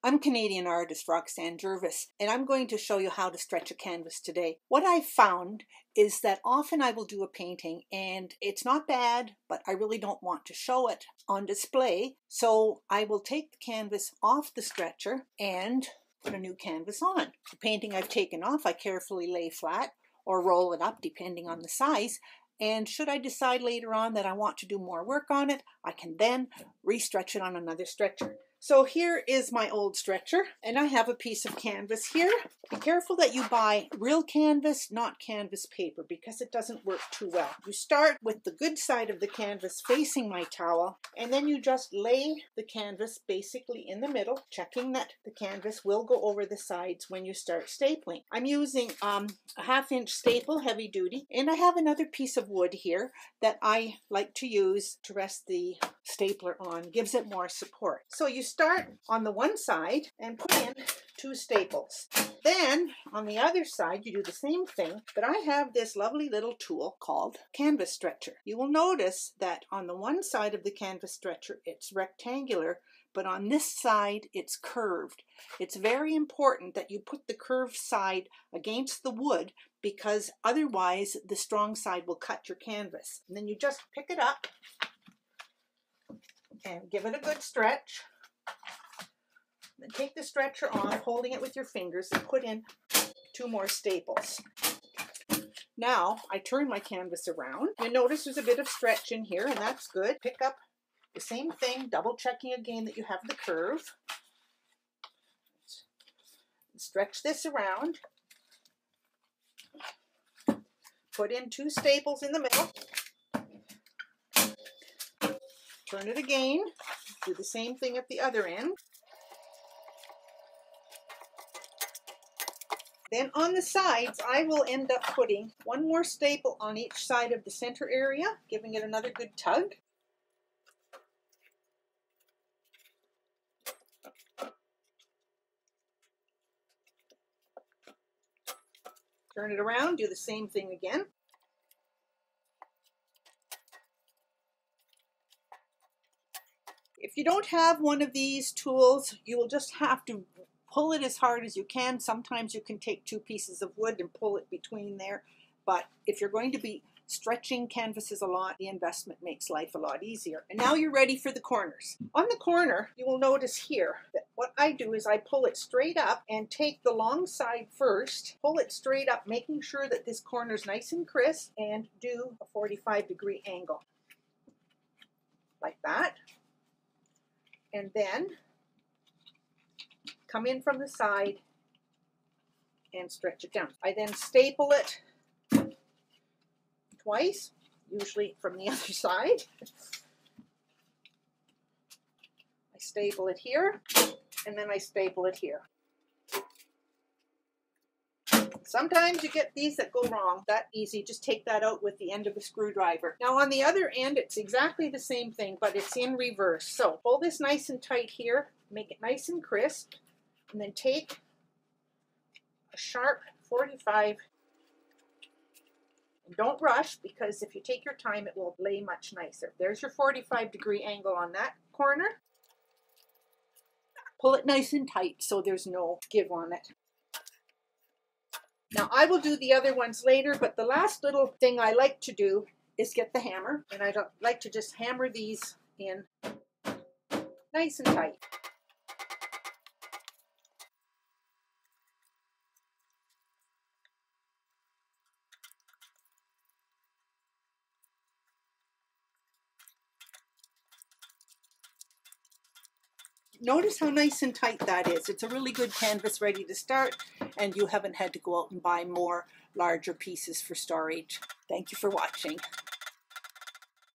I'm Canadian artist Roxanne Jervis, and I'm going to show you how to stretch a canvas today. What I've found is that often I will do a painting and it's not bad, but I really don't want to show it on display. So I will take the canvas off the stretcher and put a new canvas on. The painting I've taken off, I carefully lay flat or roll it up depending on the size. And should I decide later on that I want to do more work on it, I can then re-stretch it on another stretcher. So here is my old stretcher, and I have a piece of canvas here. Be careful that you buy real canvas, not canvas paper, because it doesn't work too well. You start with the good side of the canvas facing my towel, and then you just lay the canvas basically in the middle, checking that the canvas will go over the sides when you start stapling. I'm using a 1/2-inch staple, heavy duty, and I have another piece of wood here that I like to use to rest the stapler on. Gives it more support. So you start on the one side and put in 2 staples. Then on the other side you do the same thing, but I have this lovely little tool called canvas stretcher. You will notice that on the one side of the canvas stretcher it's rectangular, but on this side it's curved. It's very important that you put the curved side against the wood, because otherwise the strong side will cut your canvas. And then you just pick it up and give it a good stretch. Then take the stretcher off, holding it with your fingers, and put in 2 more staples. Now I turn my canvas around. You notice there's a bit of stretch in here, and that's good. Pick up the same thing, double checking again that you have the curve. Stretch this around. Put in 2 staples in the middle. Turn it again. Do the same thing at the other end. Then on the sides, I will end up putting 1 more staple on each side of the center area, giving it another good tug. Turn it around, do the same thing again. If you don't have one of these tools, you will just have to pull it as hard as you can. Sometimes you can take 2 pieces of wood and pull it between there. But if you're going to be stretching canvases a lot, the investment makes life a lot easier. And now you're ready for the corners. On the corner, you will notice here that what I do is I pull it straight up and take the long side first, pull it straight up, making sure that this corner is nice and crisp, and do a 45-degree angle. Like that. And then come in from the side and stretch it down. I then staple it twice, usually from the other side. I staple it here, and then I staple it here. Sometimes you get these that go wrong. That easy, just take that out with the end of a screwdriver. Now on the other end, it's exactly the same thing, but it's in reverse. So pull this nice and tight here, make it nice and crisp, and then take a sharp 45. And don't rush, because if you take your time, it will lay much nicer. There's your 45-degree angle on that corner. Pull it nice and tight so there's no give on it. Now I will do the other ones later, but the last little thing I like to do is get the hammer, and I like to just hammer these in nice and tight. Notice how nice and tight that is. It's a really good canvas ready to start, and you haven't had to go out and buy more larger pieces for storage. Thank you for watching.